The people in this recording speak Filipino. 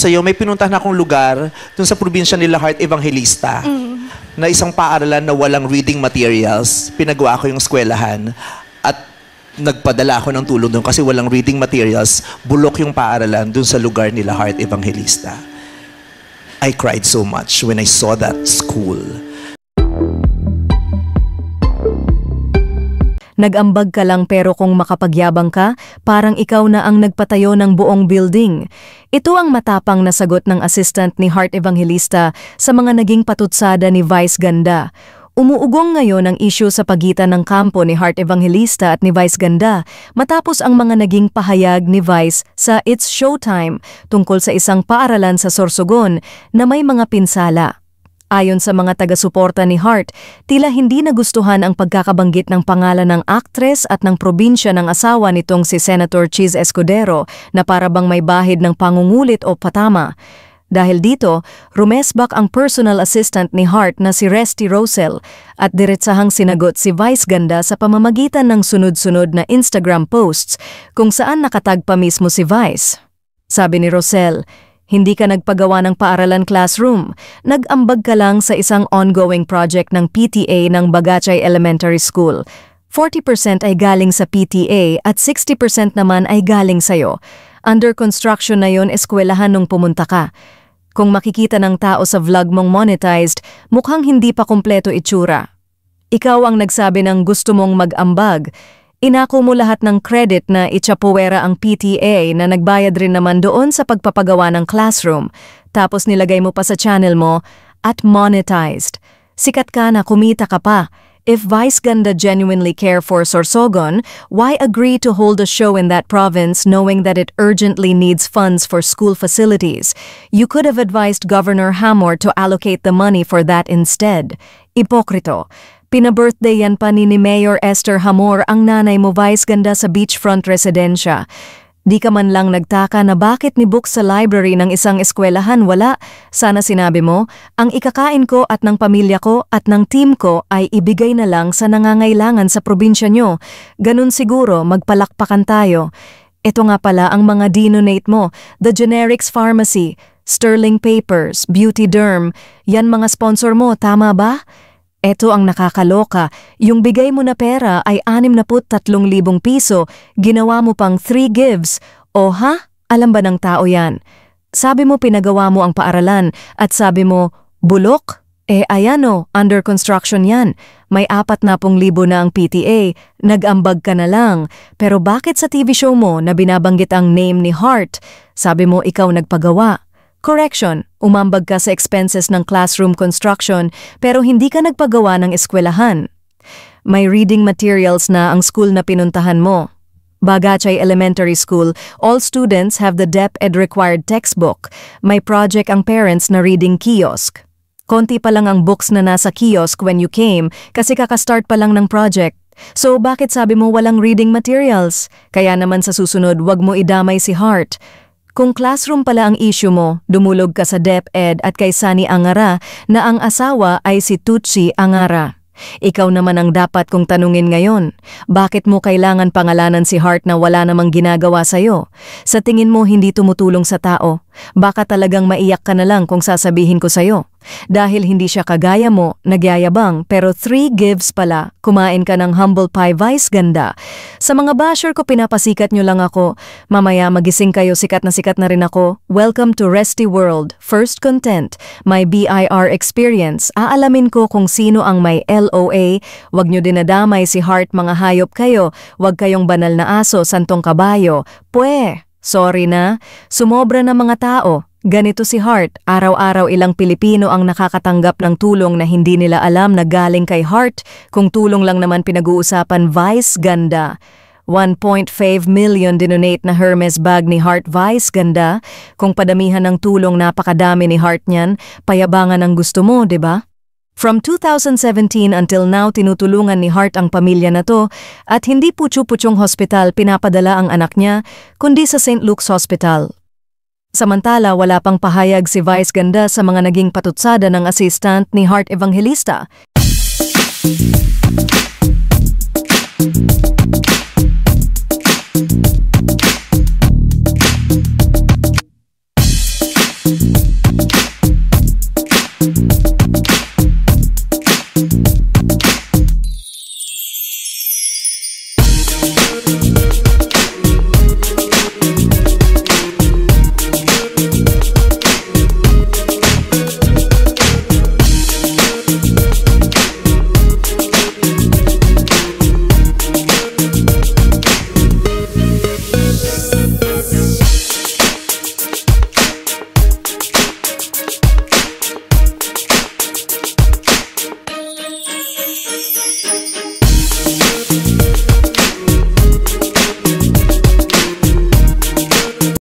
sa'yo, may pinuntahan akong lugar dun sa probinsya nila Heart Evangelista na isang paaralan na walang reading materials. Pinagawa ko yung eskwelahan at nagpadala ako ng tulong doon kasi walang reading materials. Bulok yung paaralan dun sa lugar nila Heart Evangelista. I cried so much when I saw that school. Nag-ambag ka lang pero kung makapagyabang ka, parang ikaw na ang nagpatayo ng buong building. Ito ang matapang na sagot ng assistant ni Heart Evangelista sa mga naging patutsada ni Vice Ganda. Umuugong ngayon ang issue sa pagitan ng kampo ni Heart Evangelista at ni Vice Ganda matapos ang mga naging pahayag ni Vice sa It's Showtime tungkol sa isang paaralan sa Sorsogon na may mga pinsala. Ayon sa mga taga-suporta ni Heart, tila hindi nagustuhan ang pagkakabanggit ng pangalan ng aktres at ng probinsya ng asawa nitong si Senator Chis Escudero na para bang may bahid ng pangungulit o patama. Dahil dito, rumesbak ang personal assistant ni Heart na si Resty Rosel at diretsahang sinagot si Vice Ganda sa pamamagitan ng sunod-sunod na Instagram posts kung saan nakatag pa mismo si Vice. Sabi ni Rosel, hindi ka nagpagawa ng paaralan classroom, nag-ambag ka lang sa isang ongoing project ng PTA ng Bagachay Elementary School. 40% ay galing sa PTA at 60% naman ay galing sa'yo. Under construction na yon eskwelahan nung pumunta ka. Kung makikita ng tao sa vlog mong monetized, mukhang hindi pa kumpleto itsura. Ikaw ang nagsabi ng gusto mong mag-ambag. Inako mo lahat ng credit na itsapuwera ang PTA na nagbayad rin naman doon sa pagpapagawa ng classroom. Tapos nilagay mo pa sa channel mo at monetized. Sikat ka na, kumita ka pa. If Vice Ganda genuinely care for Sorsogon, why agree to hold a show in that province knowing that it urgently needs funds for school facilities? You could have advised Governor Hamor to allocate the money for that instead. Ipokrito. Pina-birthday yan pa ni Mayor Esther Hamor ang nanay mo Vice Ganda sa beachfront residensya. Di ka man lang nagtaka na bakit ni-book sa library ng isang eskwelahan, wala. Sana sinabi mo, ang ikakain ko at ng pamilya ko at ng team ko ay ibigay na lang sa nangangailangan sa probinsya nyo. Ganun siguro, magpalakpakan tayo. Ito nga pala ang mga dinonate mo, the Generics Pharmacy, Sterling Papers, Beauty Derm, yan mga sponsor mo, tama ba? Eto ang nakakaloka, yung bigay mo na pera ay 63,000 piso, ginawa mo pang 3 gives. O ha? Alam ba ng tao yan? Sabi mo pinagawa mo ang paaralan at sabi mo, bulok? Ayan o, under construction yan. May 40,000 na ang PTA, nag-ambag ka na lang. Pero bakit sa TV show mo na binabanggit ang name ni Heart? Sabi mo ikaw nagpagawa. Correction, umambag ka sa expenses ng classroom construction pero hindi ka nagpagawa ng eskwelahan. May reading materials na ang school na pinuntahan mo. Bagachay Elementary School, all students have the DepEd required textbook. May project ang parents na reading kiosk. Konti pa lang ang books na nasa kiosk when you came kasi kakastart pa lang ng project. So bakit sabi mo walang reading materials? Kaya naman sa susunod wag mo idamay si Heart. Kung classroom pala ang issue mo, dumulog ka sa DepEd at kay Sunny Angara na ang asawa ay si Tutsi Angara. Ikaw naman ang dapat kong tanungin ngayon. Bakit mo kailangan pangalanan si Heart na wala namang ginagawa sa'yo? Sa tingin mo hindi tumutulong sa tao? Baka talagang maiyak ka na lang kung sasabihin ko sa'yo. Dahil hindi siya kagaya mo, nagyayabang, pero 3 gives pala, kumain ka ng humble pie Vice Ganda. Sa mga basher ko pinapasikat nyo lang ako. Mamaya magising kayo, sikat na rin ako. Welcome to Resty World, first content, my BIR experience. Aalamin ko kung sino ang may LOA. Wag nyo dinadamay si Heart, mga hayop kayo. Wag kayong banal na aso, santong kabayo. Sorry na, sumobra na mga tao. Ganito si Heart, araw-araw ilang Pilipino ang nakakatanggap ng tulong na hindi nila alam na galing kay Heart. Kung tulong lang naman pinag-uusapan, Vice Ganda. 1.5 million dinonate na Hermes bag ni Heart Vice Ganda. Kung padamihan ng tulong napakadami ni Heart niyan, payabangan ang gusto mo, 'di ba? From 2017 until now tinutulungan ni Heart ang pamilya na to at hindi putyo-putyong hospital pinapadala ang anak niya, kundi sa St. Luke's Hospital. Samantala, wala pang pahayag si Vice Ganda sa mga naging patutsada ng assistant ni Heart Evangelista.